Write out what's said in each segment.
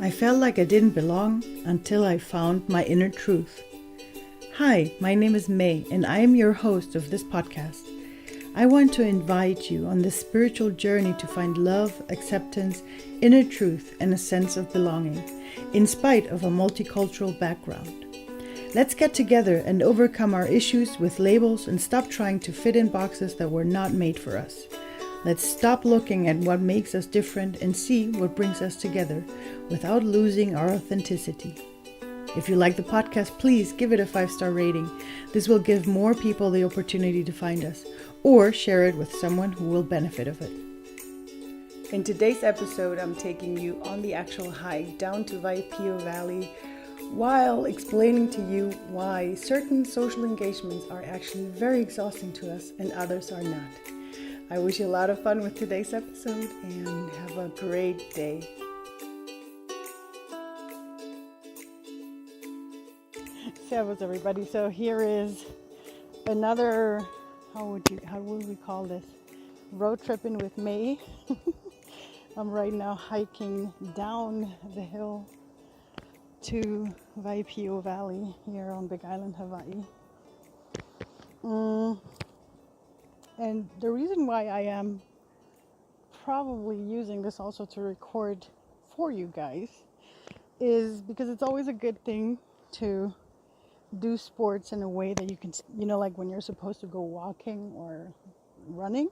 I felt like I didn't belong until I found my inner truth. Hi, my name is Mei, and I am your host of this podcast. I want to invite you on this spiritual journey to find love, acceptance, inner truth, and a sense of belonging, in spite of a multicultural background. Let's get together and overcome our issues with labels and stop trying to fit in boxes that were not made for us. Let's stop looking at what makes us different and see what brings us together without losing our authenticity. If you like the podcast, please give it a 5-star rating. This will give more people the opportunity to find us, or share it with someone who will benefit of it. In today's episode, I'm taking you on the actual hike down to Waipio Valley while explaining to you why certain social engagements are actually very exhausting to us and others are not. I wish you a lot of fun with today's episode and have a great day. Servus everybody. So here is another, how would we call this? Road tripping with May. I'm right now hiking down the hill to Waipio Valley here on Big Island, Hawaii. And the reason why I am probably using this also to record for you guys is because it's always a good thing to do sports in a way that you can, like when you're supposed to go walking or running,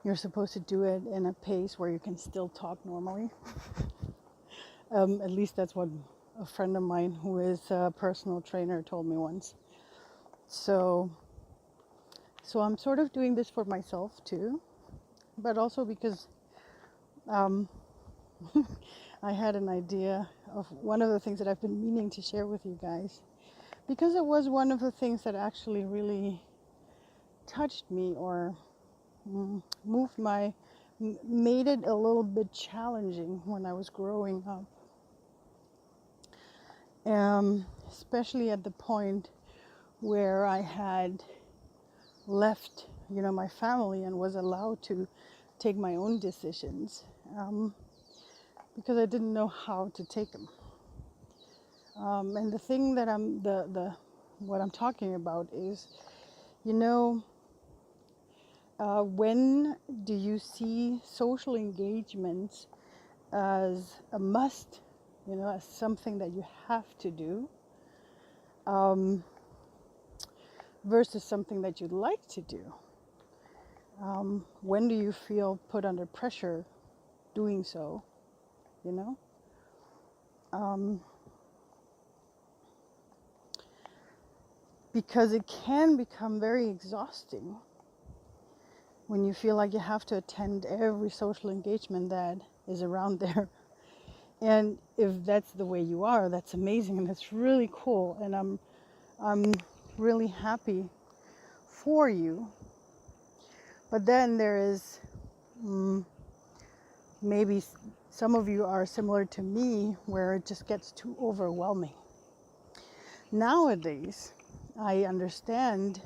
you're supposed to do it in a pace where you can still talk normally. At least that's what a friend of mine who is a personal trainer told me once. So I'm sort of doing this for myself too, but also because I had an idea of one of the things that I've been meaning to share with you guys, because it was one of the things that actually really touched me or made it a little bit challenging when I was growing up. Especially at the point where I had left, my family and was allowed to take my own decisions, because I didn't know how to take them. And the thing that what I'm talking about is, when do you see social engagements as a must, as something that you have to do, versus something that you'd like to do? When do you feel put under pressure doing so, because it can become very exhausting when you feel like you have to attend every social engagement that is around there. And if that's the way you are, that's amazing and that's really cool, and I'm really happy for you. But then there is maybe some of you are similar to me, where it just gets too overwhelming. Nowadays, I understand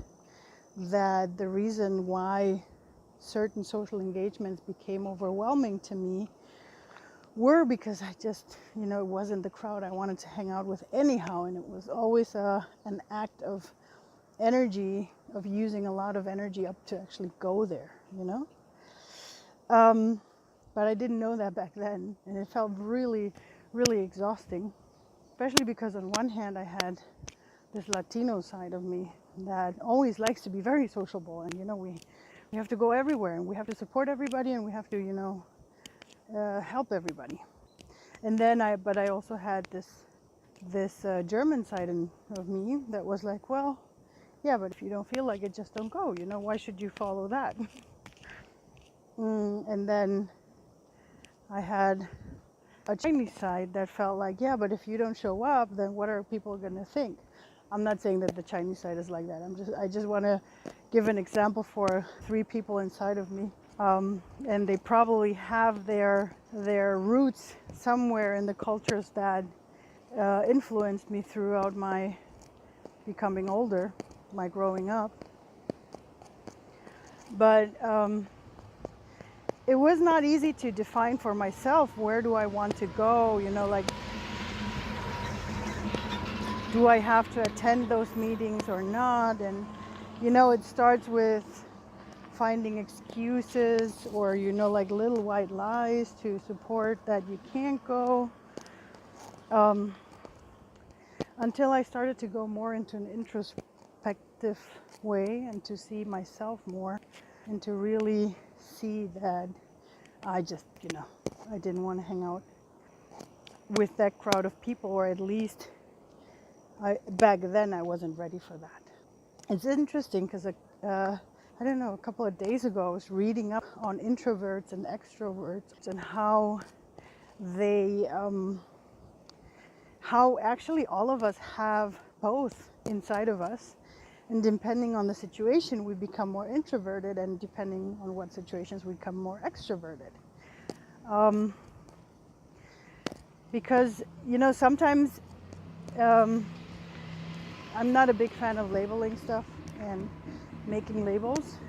that the reason why certain social engagements became overwhelming to me were because I just, it wasn't the crowd I wanted to hang out with anyhow, and it was always an act of energy, of using a lot of energy up to actually go there, But I didn't know that back then, and it felt really, really exhausting, especially because on one hand I had this Latino side of me that always likes to be very sociable, and we have to go everywhere, and we have to support everybody, and we have to help everybody. And then I also had this German side of me that was like, well, yeah, but if you don't feel like it, just don't go. Why should you follow that? And then I had a Chinese side that felt like, yeah, but if you don't show up, then what are people going to think? I'm not saying that the Chinese side is like that. I just want to give an example for 3 people inside of me. And they probably have their roots somewhere in the cultures that influenced me throughout my becoming older, my growing up. But it was not easy to define for myself, where do I want to go, like, do I have to attend those meetings or not? And it starts with finding excuses or like little white lies to support that you can't go, until I started to go more into an introspective way and to see myself more and to really see that I just I didn't want to hang out with that crowd of people, or at least back then I wasn't ready for that. It's interesting because I don't know, a couple of days ago I was reading up on introverts and extroverts and how they how actually all of us have both inside of us, and depending on the situation we become more introverted, and depending on what situations we become more extroverted. Because sometimes I'm not a big fan of labeling stuff and making labels,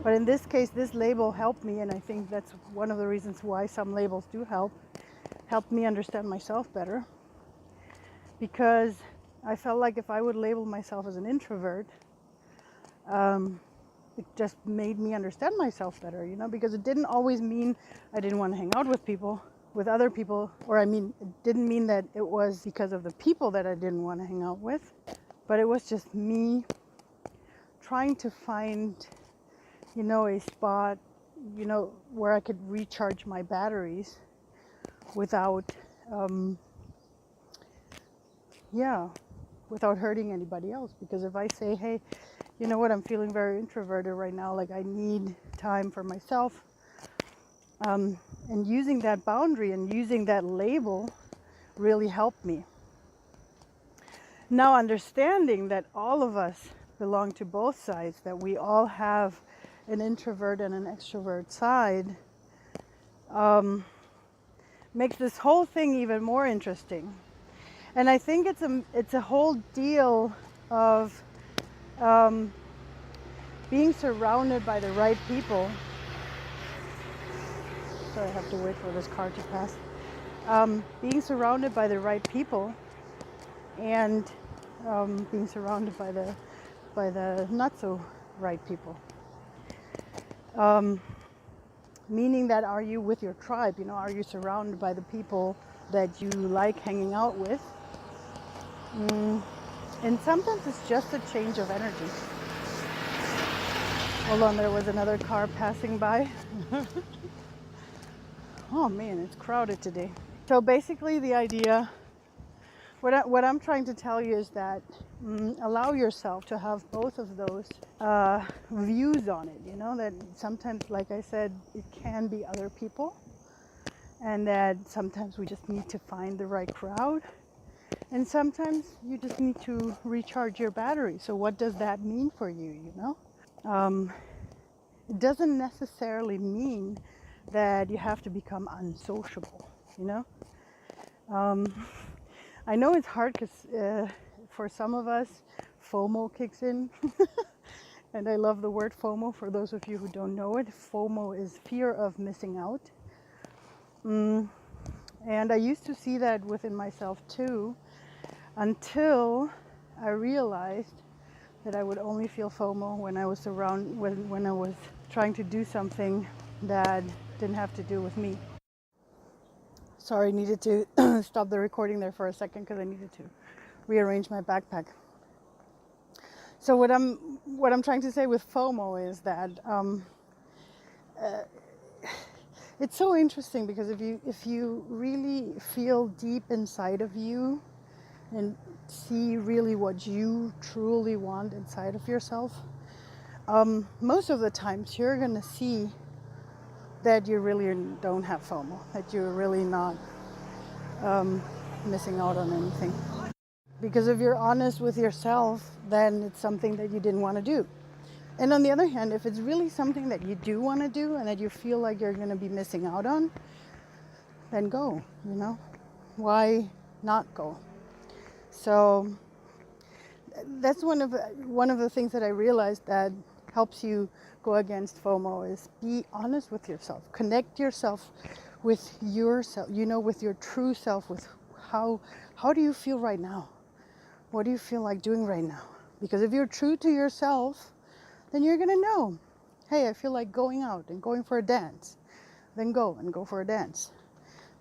but in this case this label helped me, and I think that's one of the reasons why some labels do help me understand myself better, because I felt like if I would label myself as an introvert, it just made me understand myself better, because it didn't always mean I didn't want to hang out with other people, or it didn't mean that it was because of the people that I didn't want to hang out with, but it was just me trying to find, a spot, where I could recharge my batteries without, without hurting anybody else. Because if I say, hey, you know what, I'm feeling very introverted right now, like I need time for myself, and using that boundary and using that label really helped me. Now, understanding that all of us belong to both sides, that we all have an introvert and an extrovert side, makes this whole thing even more interesting. And I think it's a whole deal of being surrounded by the right people. So I have to wait for this car to pass. Being surrounded by the right people, and being surrounded by the not so right people. Meaning that, are you with your tribe? Are you surrounded by the people that you like hanging out with? And sometimes it's just a change of energy. Hold on, there was another car passing by. Oh man, it's crowded today. So basically the idea, what I'm trying to tell you is that allow yourself to have both of those views on it, that sometimes, like I said, it can be other people, and that sometimes we just need to find the right crowd, and sometimes you just need to recharge your battery. So what does that mean for you, It doesn't necessarily mean that you have to become unsociable, I know it's hard because for some of us, FOMO kicks in. And I love the word FOMO. For those of you who don't know it, FOMO is fear of missing out. And I used to see that within myself too, until I realized that I would only feel FOMO when I was when I was trying to do something that didn't have to do with me. Sorry, needed to stop the recording there for a second because I needed to rearrange my backpack. So what I'm trying to say with FOMO is that it's so interesting, because if you really feel deep inside of you and see really what you truly want inside of yourself, most of the times you're gonna see that you really don't have FOMO, that you're really not missing out on anything. Because if you're honest with yourself, then it's something that you didn't want to do. And on the other hand, if it's really something that you do want to do and that you feel like you're going to be missing out on, then go, Why not go? So that's one of the things that I realized, that helps you go against FOMO is be honest with yourself. Connect yourself with yourself, with your true self, with how do you feel right now? What do you feel like doing right now? Because if you're true to yourself, then you're going to know, hey, I feel like going out and going for a dance. Then go for a dance.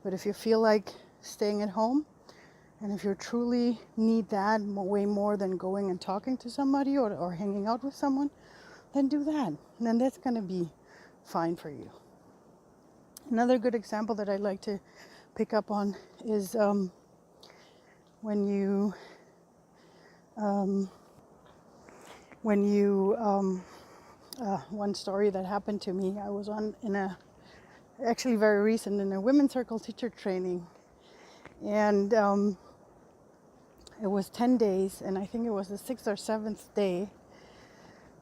But if you feel like staying at home, and if you truly need that way more than going and talking to somebody or hanging out with someone, then do that. And then that's going to be fine for you. Another good example that I like to pick up on is when you one story that happened to me. I was actually very recent, in a women's circle teacher training, and it was 10 days, and I think it was the 6th or 7th day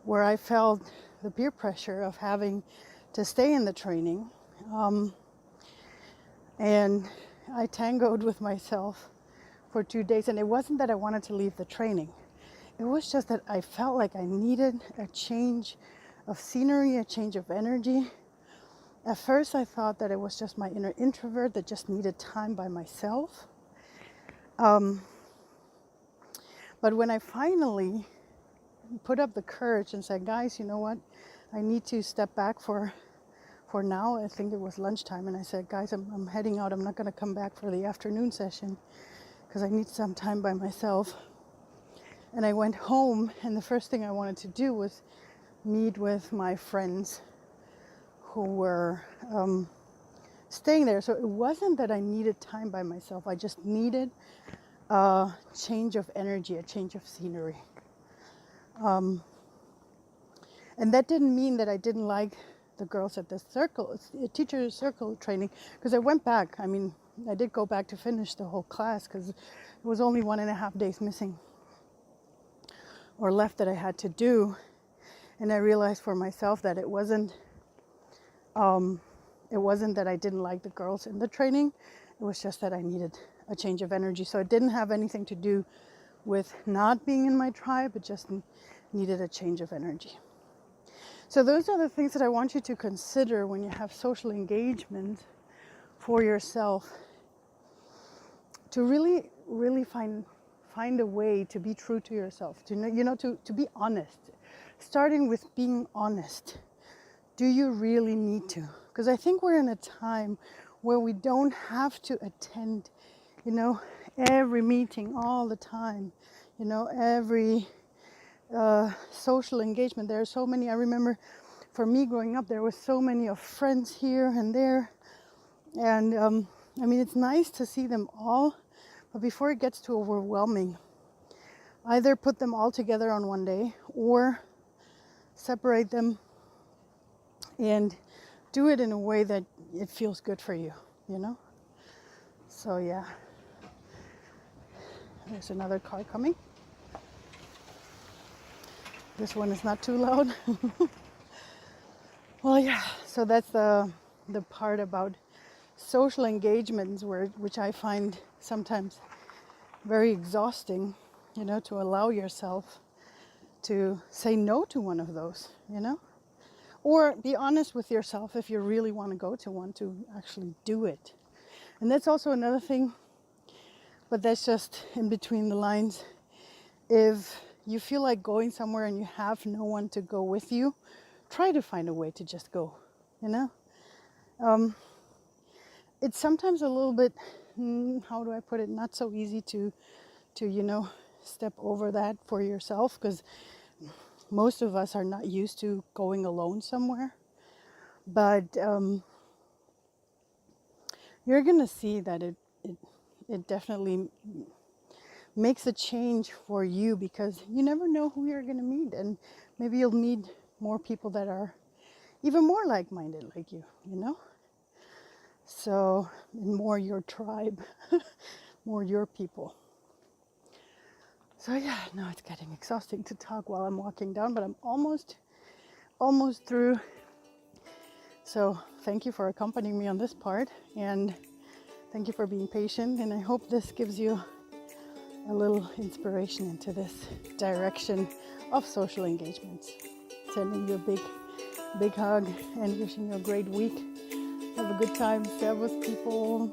where I felt the peer pressure of having to stay in the training, and I tangoed with myself for 2 days. And it wasn't that I wanted to leave the training, it was just that I felt like I needed a change of scenery, a change of energy. At first I thought that it was just my inner introvert that just needed time by myself. But when I finally put up the courage and said, guys, you know what? I need to step back for now. I think it was lunchtime. And I said, guys, I'm heading out. I'm not going to come back for the afternoon session because I need some time by myself. And I went home, and the first thing I wanted to do was meet with my friends who were staying there. So it wasn't that I needed time by myself. I just needed a change of energy, a change of scenery. And that didn't mean that I didn't like the girls at the teacher circle training, because I went back. I mean, I did go back to finish the whole class because it was only 1.5 days missing or left that I had to do. And I realized for myself that it wasn't that I didn't like the girls in the training. It was just that I needed a change of energy. So it didn't have anything to do with not being in my tribe. It just needed a change of energy. So those are the things that I want you to consider when you have social engagement for yourself, to really, really find a way to be true to yourself, to be honest. Starting with being honest. Do you really need to? Because I think we're in a time where we don't have to attend, every meeting all the time, every social engagement. There are so many. I remember for me growing up, there were so many of friends here and there. And I mean, it's nice to see them all, but before it gets too overwhelming, either put them all together on one day or separate them and do it in a way that it feels good for you, So yeah, there's another car coming. This one is not too loud. Well, yeah, so that's the part about social engagements, which I find sometimes very exhausting, to allow yourself to say no to one of those, or be honest with yourself if you really want to go to one, to actually do it. And that's also another thing, but that's just in between the lines. If you feel like going somewhere and you have no one to go with you, try to find a way to just go, It's sometimes a little bit, how do I put it, not so easy to step over that for yourself, because most of us are not used to going alone somewhere. But you're going to see that it definitely makes a change for you, because you never know who you're going to meet. And maybe you'll meet more people that are even more like-minded like you, So, more your tribe, more your people. So yeah, now it's getting exhausting to talk while I'm walking down, but I'm almost through. So thank you for accompanying me on this part, and thank you for being patient. And I hope this gives you a little inspiration into this direction of social engagements. sending you a big hug and wishing you a great week. Have a good time, share with people,